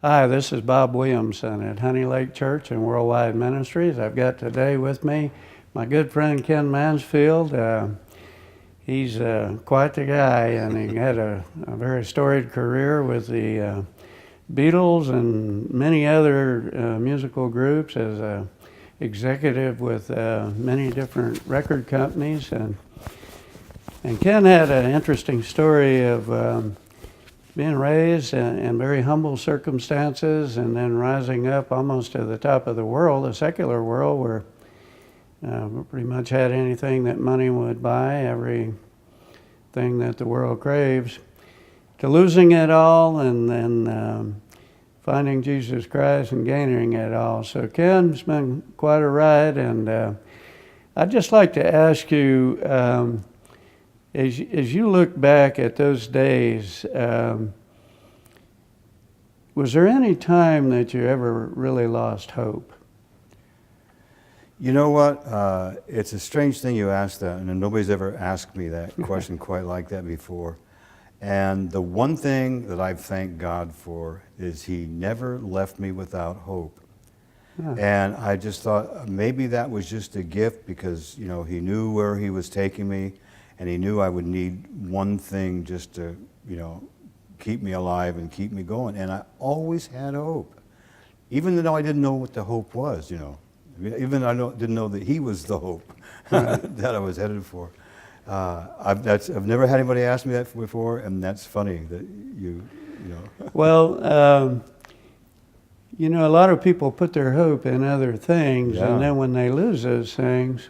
Hi, this is Bob Williamson at Honey Lake Church and Worldwide Ministries. I've got today with me my good friend Ken Mansfield. He's quite the guy, and he had a very storied career with the Beatles and many other musical groups as an executive with many different record companies. And Ken had an interesting story of being raised in very humble circumstances and then rising up almost to the top of the world, the secular world, where we pretty much had anything that money would buy, everything that the world craves, to losing it all and then finding Jesus Christ and gaining it all. So Ken's been quite a ride, and I'd just like to ask you, as you look back at those days, was there any time that you ever really lost hope? You know what? It's a strange thing you asked that, and nobody's ever asked me that question quite like that before. And the one thing that I've thanked God for is He never left me without hope. Yeah. And I just thought maybe that was just a gift because, you know, He knew where He was taking me. And He knew I would need one thing just to, you know, keep me alive and keep me going. And I always had hope, even though I didn't know what the hope was, you know. Even I didn't know that He was the hope that I was headed for. I've never had anybody ask me that before, and that's funny that you know. Well, you know, a lot of people put their hope in other things, yeah. And then when they lose those things,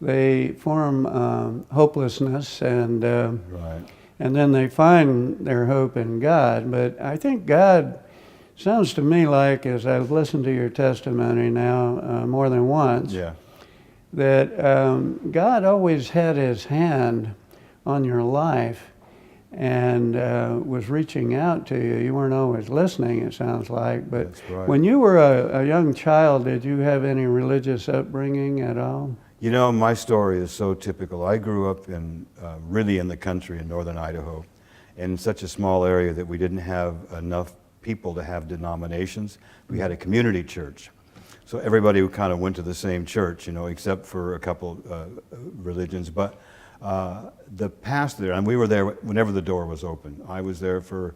they form hopelessness, and right. And then they find their hope in God. But I think God sounds to me like, as I've listened to your testimony now more than once, yeah. that God always had His hand on your life and was reaching out to you. You weren't always listening, it sounds like. But that's right. When you were a young child, did you have any religious upbringing at all? You know, my story is so typical. I grew up really in the country in northern Idaho, in such a small area that we didn't have enough people to have denominations. We had a community church. So everybody kind of went to the same church, you know, except for a couple religions. But the pastor, and we were there whenever the door was open. I was there for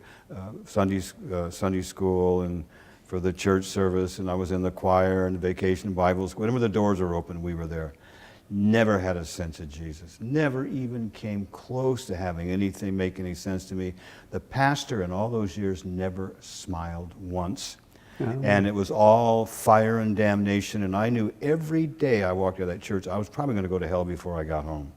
Sunday school and for the church service, and I was in the choir and the vacation Bibles. Whenever the doors were open, we were there. Never had a sense of Jesus. Never even came close to having anything make any sense to me. The pastor in all those years never smiled once. Oh. And it was all fire and damnation. And I knew every day I walked out of that church, I was probably going to go to hell before I got home.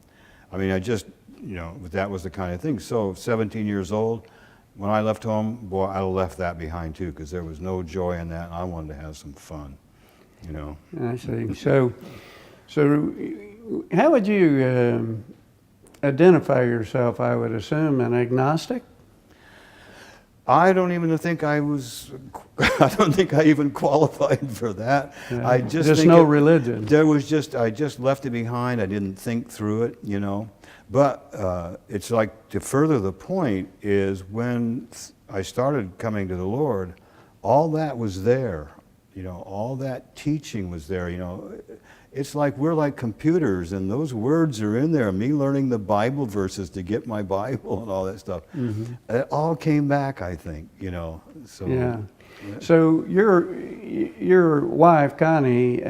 I mean, I just, you know, that was the kind of thing. So 17 years old, when I left home, boy, I left that behind too, because there was no joy in that, and I wanted to have some fun, you know. I see. So how would you identify yourself? I would assume an agnostic? I don't even think I even qualified for that. Yeah. I just no religion. I just left it behind. I didn't think through it, you know. But it's like, to further the point is when I started coming to the Lord, all that was there, you know, all that teaching was there, you know. It's like we're like computers, and those words are in there. Me learning the Bible verses to get my Bible and all that stuff. Mm-hmm. It all came back, I think, you know. So, yeah. So your wife, Connie,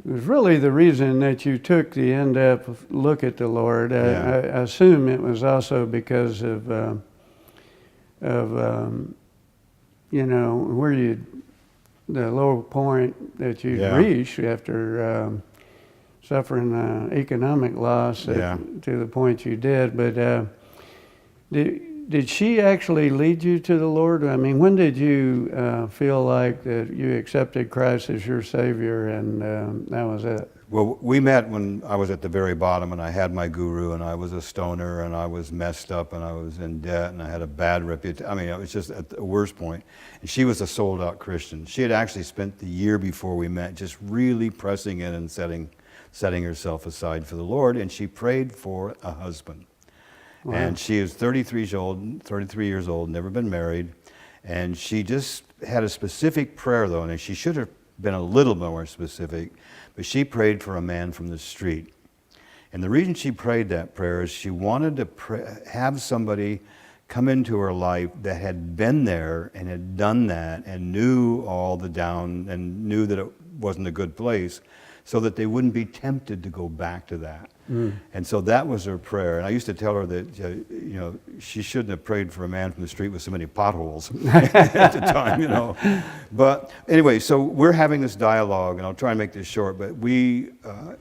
was really the reason that you took the in-depth look at the Lord. Yeah. I assume it was also because of you know, where the low point that you yeah. reached after suffering economic loss yeah. to the point you did. But did she actually lead you to the Lord? I mean, when did you feel like that you accepted Christ as your Savior and that was it? Well, we met when I was at the very bottom, and I had my guru, and I was a stoner, and I was messed up, and I was in debt, and I had a bad reputation. I mean, it was just at the worst point. And she was a sold-out Christian. She had actually spent the year before we met just really pressing in and setting herself aside for the Lord, and she prayed for a husband. Wow. And she is 33 years old, never been married. And she just had a specific prayer, though, and she should have been a little more specific, but she prayed for a man from the street. And the reason she prayed that prayer is she wanted to have somebody come into her life that had been there and had done that and knew all the down and knew that it wasn't a good place, so that they wouldn't be tempted to go back to that. And so that was her prayer. And I used to tell her that she shouldn't have prayed for a man from the street with so many potholes at the time, But anyway, so we're having this dialogue, and I'll try and make this short, but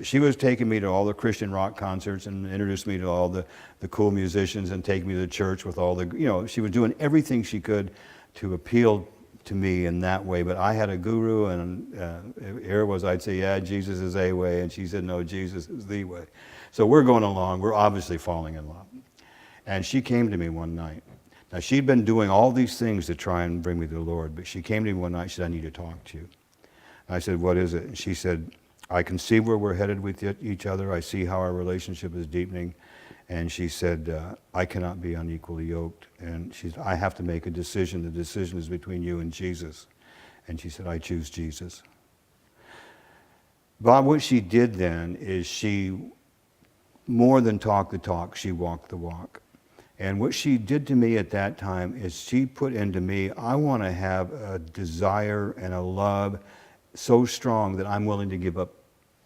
she was taking me to all the Christian rock concerts and introduced me to all the cool musicians and taking me to the church with all the, she was doing everything she could to appeal to me in that way. But I had a guru, and here was, I'd say, yeah, Jesus is a way, and she said, no, Jesus is the way. So we're going along. We're obviously falling in love. And she came to me one night. Now, she'd been doing all these things to try and bring me to the Lord, but she came to me one night. She said, I need to talk to you. And I said, what is it? And she said, I can see where we're headed with each other. I see how our relationship is deepening. And she said, I cannot be unequally yoked. And she said, I have to make a decision. The decision is between you and Jesus. And she said, I choose Jesus. Bob, what she did then is she more than talked the talk, she walked the walk. And what she did to me at that time is she put into me, I want to have a desire and a love so strong that I'm willing to give up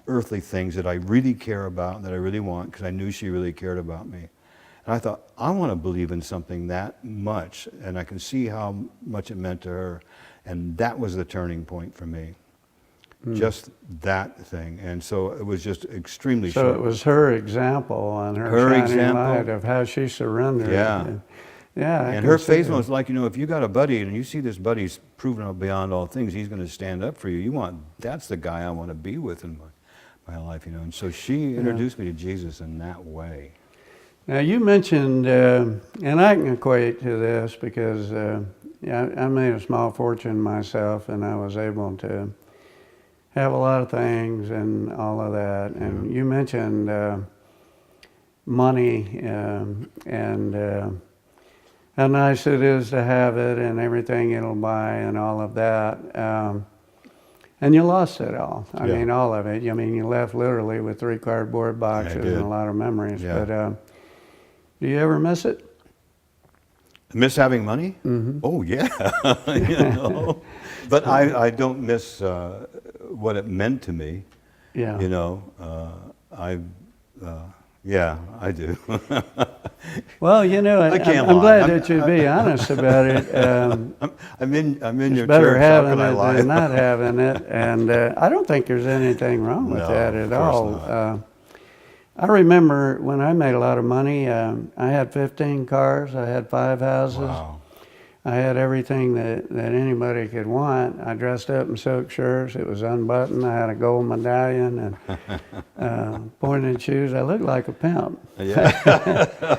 earthly things that I really care about and that I really want, because I knew she really cared about me. And I thought, I want to believe in something that much, and I can see how much it meant to her. And that was the turning point for me. Just that thing. And so it was just extremely So short. it was her example and her shining light of how she surrendered. Yeah. Yeah. And her faithfulness, like, if you got a buddy and you see this buddy's proven beyond all things, he's going to stand up for you. That's the guy I want to be with in my life, And so she introduced me to Jesus in that way. Now you mentioned, and I can equate to this because I made a small fortune myself, and I was able to have a lot of things and all of that. And you mentioned money and how nice it is to have it and everything it'll buy and all of that. And you lost it all. I mean, all of it. I mean, you left literally with 3 cardboard boxes and a lot of memories. Yeah. But do you ever miss it? Miss having money? Mm-hmm. Oh, yeah. But I don't miss what it meant to me. Yeah. Yeah, I do. Well, I'm glad that you'd be honest about it. I'm in your better church. having it than not having it, and I don't think there's anything wrong with that at all. I remember when I made a lot of money, I had 15 cars, I had 5 houses. Wow. I had everything that anybody could want. I dressed up in silk shirts. It was unbuttoned. I had a gold medallion and pointed shoes. I looked like a pimp. Yeah.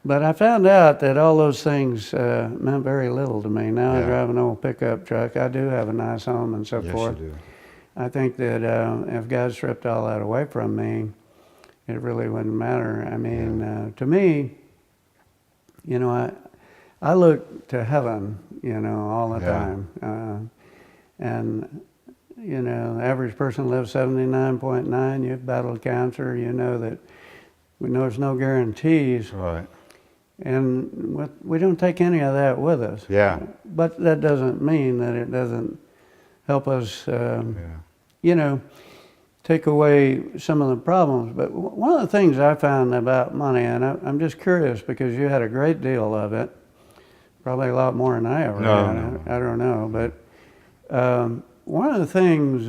But I found out that all those things meant very little to me. Now I Yeah. drive an old pickup truck. I do have a nice home and so forth. Yes, you do. I think that if God stripped all that away from me, it really wouldn't matter. I mean, to me, I look to heaven, all the time. And, the average person lives 79.9. You've battled cancer. You know that there's no guarantees. Right. And we don't take any of that with us. Yeah. But that doesn't mean that it doesn't help us, take away some of the problems. But one of the things I found about money, and I'm just curious because you had a great deal of it, probably a lot more than I ever had. No. I don't know. But one of the things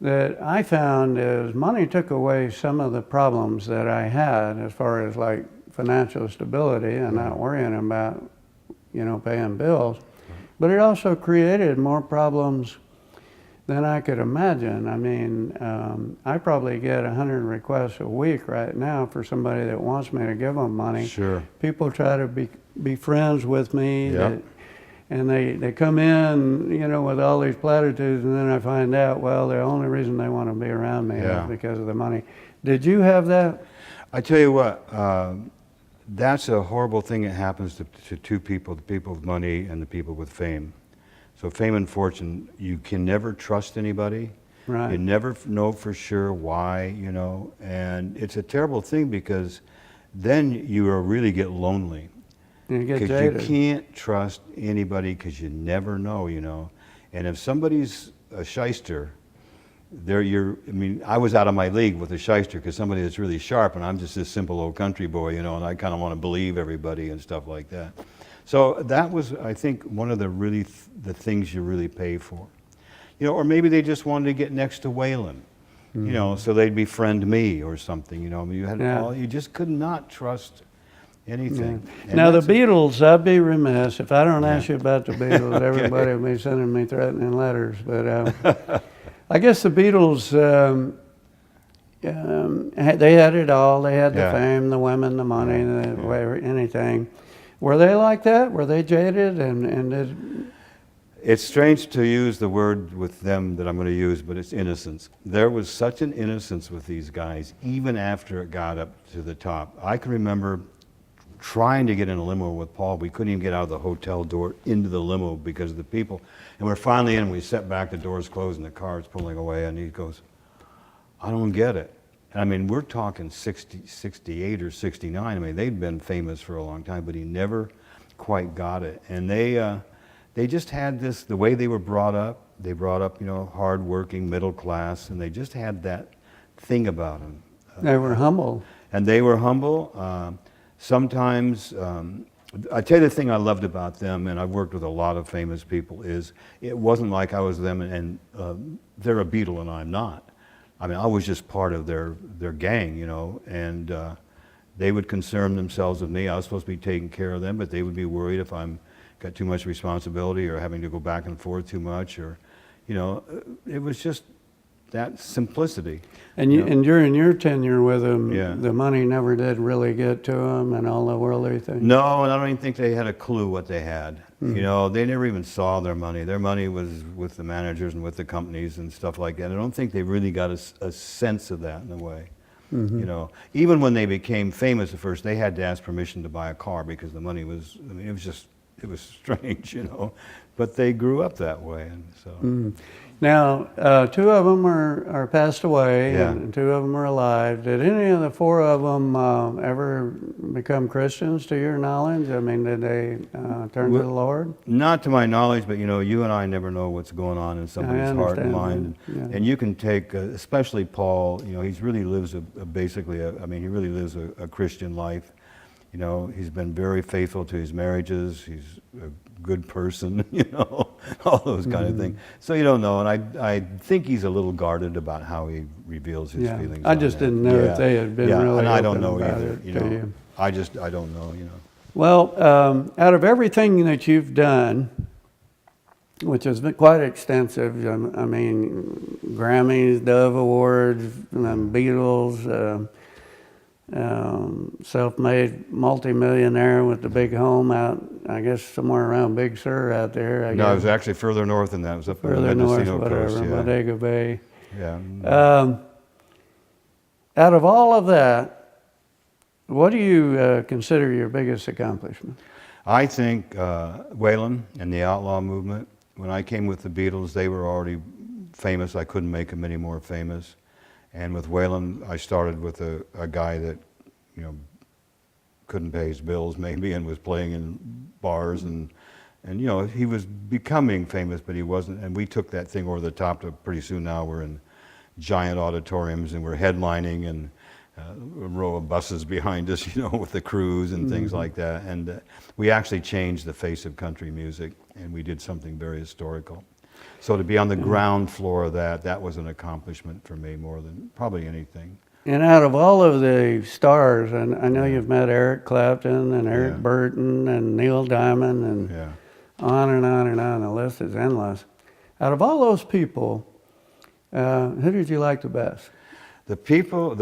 that I found is money took away some of the problems that I had as far as like financial stability and not worrying about, paying bills. But it also created more problems than I could imagine. I mean, I probably get 100 requests a week right now for somebody that wants me to give them money. Sure. People try to be friends with me, Yep. and they come in, with all these platitudes, and then I find out, well, the only reason they want to be around me is because of the money. Did you have that? I tell you what, that's a horrible thing that happens to two people, the people with money and the people with fame. So fame and fortune, you can never trust anybody. Right. You never know for sure why, you know, and it's a terrible thing because then you really get lonely. You get Because you jaded. can't trust anybody because you never know, you know. And if somebody's a shyster, I mean, I was out of my league with a shyster because somebody that's really sharp, and I'm just this simple old country boy, you know, and I kind of want to believe everybody and stuff like that. So that was, I think, one of the the things you really pay for. You know, or maybe they just wanted to get next to Waylon, you know, so they'd befriend me or something, you know. I mean, you just could not trust anything. Yeah. And Now the that's Beatles, I'd be remiss if I don't Yeah. ask you about the Beatles. Everybody will be sending me threatening letters. But I guess the Beatles, they had it all. They had the Yeah. fame, the women, the money, anything. Were they like that? Were they jaded? And did, It's strange to use the word with them that I'm going to use, but it's innocence. There was such an innocence with these guys, even after it got up to the top. I can remember trying to get in a limo with Paul. We couldn't even get out of the hotel door into the limo because of the people. And we're finally in, we set back, the doors closed, and the car's pulling away, and he goes, I don't get it. And I mean, we're talking 68 or 69. I mean, they'd been famous for a long time, but he never quite got it. And they just had this, the way they were brought up, you know, hardworking, middle class, and they just had that thing about them. they were humble. And they were humble. Sometimes, I tell you the thing I loved about them, and I've worked with a lot of famous people, is it wasn't like I was them and they're a Beatle and I'm not. I mean, I was just part of their gang, you know, and they would concern themselves with me. I was supposed to be taking care of them, but they would be worried if I'm got too much responsibility or having to go back and forth too much, or, you know, it was just that simplicity. And and during your tenure with them, Yeah. the money never did really get to them and all the worldly things. No, and I don't even think they had a clue what they had. You know, they never even saw their money. Their money was with the managers and with the companies and stuff like that. I don't think they really got a sense of that in a way. You know, even when they became famous at first, they had to ask permission to buy a car because the money was, I mean, it was strange, you know, but they grew up that way, and so. Now, two of them are passed away, Yeah. and two of them are alive. Did any of the four of them ever become Christians, to your knowledge? I mean, did they turn to the Lord? Not to my knowledge, but you know, you and I never know what's going on in somebody's heart and understand mind. that, yeah. And you can take, especially Paul, you know, he really lives he really lives a Christian life. You know, he's been very faithful to his marriages. He's a good person, you know, all those kind of things. So you don't know, and I think he's a little guarded about how he reveals his Yeah. feelings. I on just that. didn't know if they had been yeah, really and I don't open know about either. it You to know, you. I don't know. You know. Well, out of everything that you've done, which has been quite extensive, I mean, Grammys, Dove Awards, Beatles, self-made multimillionaire with the big home out, I guess somewhere around Big Sur out there. I No, it guess. was actually further north than that. It was up on the Further north, Mendocino whatever, coast. Bodega Bay. Yeah. Out of all of that, what do you consider your biggest accomplishment? I think Waylon and the outlaw movement, when I came with the Beatles, they were already famous. I couldn't make them any more famous. And with Waylon, I started with a guy that, you know, couldn't pay his bills maybe and was playing in bars and you know, he was becoming famous, but he wasn't. And we took that thing over the top to pretty soon now we're in giant auditoriums and we're headlining and a row of buses behind us, you know, with the crews and things like that. And we actually changed the face of country music and we did something very historical. So to be on the ground floor of that was an accomplishment for me more than probably anything. And out of all of the stars, and I know you've met Eric Clapton and Eric Yeah. Burton and Neil Diamond and Yeah. on and on and on, the list is endless. Out of all those people, who did you like the best? The people,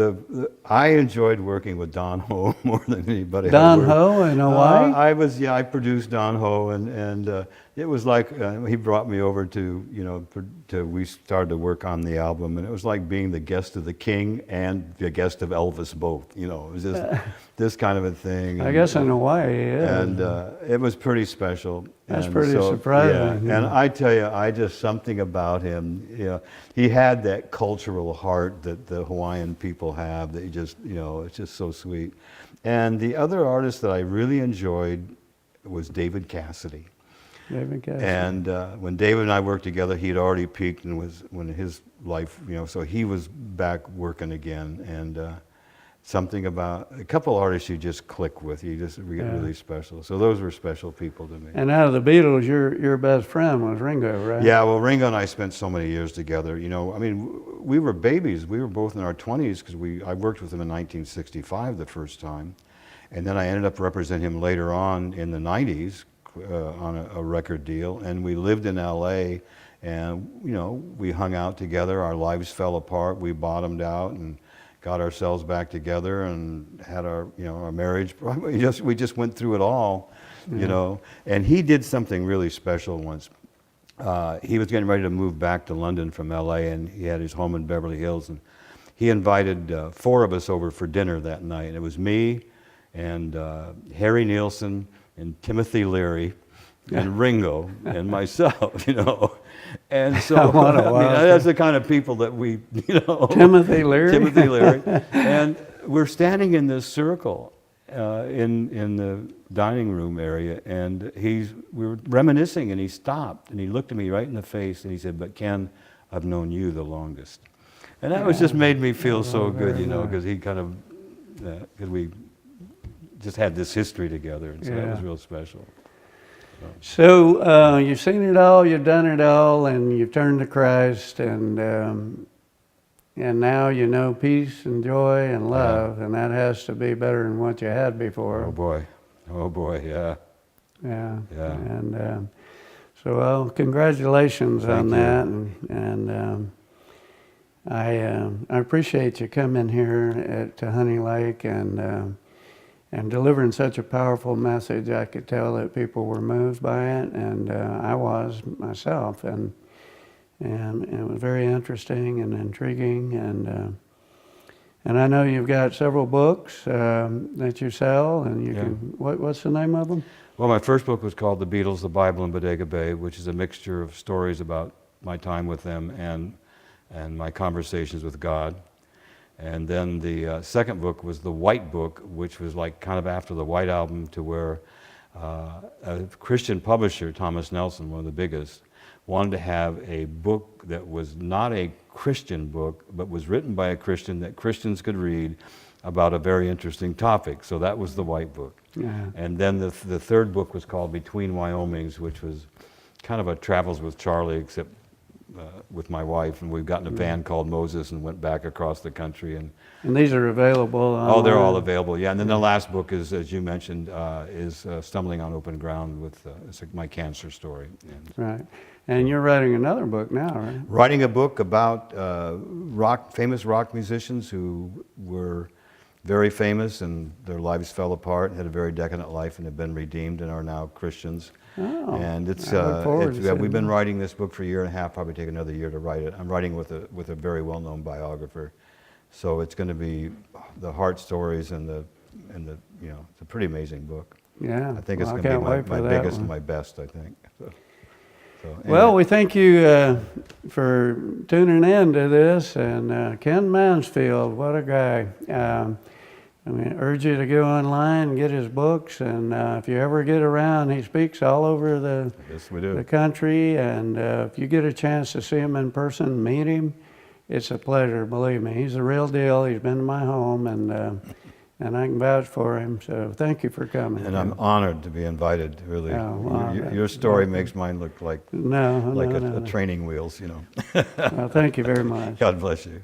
I enjoyed working with Don Ho more than anybody. Don Ho in Hawaii? I produced Don Ho, and It was like he brought me over to, we started to work on the album, and it was like being the guest of the king and the guest of Elvis both. It was just this kind of a thing. I guess in a way, yeah. And it was pretty special. That's And pretty surprising. Yeah. And I tell you, something about him, he had that cultural heart that the Hawaiian people have that it's just so sweet. And the other artist that I really enjoyed was David Cassidy. David Cassidy. And when David and I worked together, he'd already peaked and was when his life, so he was back working again. And something about a couple artists you just click with, you just get really special. So those were special people to me. And out of the Beatles, your best friend was Ringo, right? Yeah, well, Ringo and I spent so many years together. We were babies. We were both in our 20s because I worked with him in 1965 the first time. And then I ended up representing him later on in the 90s. On a record deal, and we lived in LA, and we hung out together. Our lives fell apart. We bottomed out and got ourselves back together and had our marriage. We just went through it all, And he did something really special once. He was getting ready to move back to London from LA, and he had his home in Beverly Hills, and he invited 4 of us over for dinner that night. And it was me and Harry Nilsson and Timothy Leary and Ringo and myself, And so that's the kind of people that we, Timothy Leary. Timothy Leary. And we're standing in this circle in the dining room area, and we were reminiscing, and he stopped and he looked at me right in the face and he said, "But Ken, I've known you the longest." And that was just made me feel so good, because he kind of, because we just had this history together, and so that was real special. So you've seen it all, you've done it all, and you've turned to Christ, and now you know peace and joy and love, and that has to be better than what you had before. Oh boy, yeah. Yeah. Yeah. And so, well, congratulations on that, and I appreciate you coming here to Honey Lake and delivering such a powerful message. I could tell that people were moved by it, and I was myself, and it was very interesting and intriguing, and I know you've got several books that you sell, and you can. What's the name of them? Well, my first book was called The Beatles, the Bible, and Bodega Bay, which is a mixture of stories about my time with them and my conversations with God. And then the second book was The White Book, which was like kind of after the White Album, to where a Christian publisher, Thomas Nelson, one of the biggest, wanted to have a book that was not a Christian book, but was written by a Christian that Christians could read about a very interesting topic. So that was The White Book. Yeah. And then the third book was called Between Wyomings, which was kind of a Travels with Charlie, except with my wife, and we've gotten a van called Moses and went back across the country. And these are available online? Oh, they're all available, yeah. And then the last book is, as you mentioned, is Stumbling on Open Ground, with it's like my cancer story. Right. And you're writing another book now, right? Writing a book about famous rock musicians who were very famous and their lives fell apart, had a very decadent life, and have been redeemed and are now Christians. Oh, And we've been writing this book for a year and a half, probably take another year to write it. I'm writing with a very well-known biographer. So it's going to be the heart stories and it's a pretty amazing book. Yeah. I think it's going to be my biggest and my best, I think. So anyway. Well, we thank you for tuning in to this, and Ken Mansfield, what a guy. I urge you to go online and get his books, and if you ever get around, he speaks all over the country, and if you get a chance to see him in person, meet him, it's a pleasure, believe me. He's the real deal. He's been to my home, and I can vouch for him, so thank you for coming. And I'm honored to be invited, really. Your story makes mine look like a training wheels, Well, thank you very much. God bless you.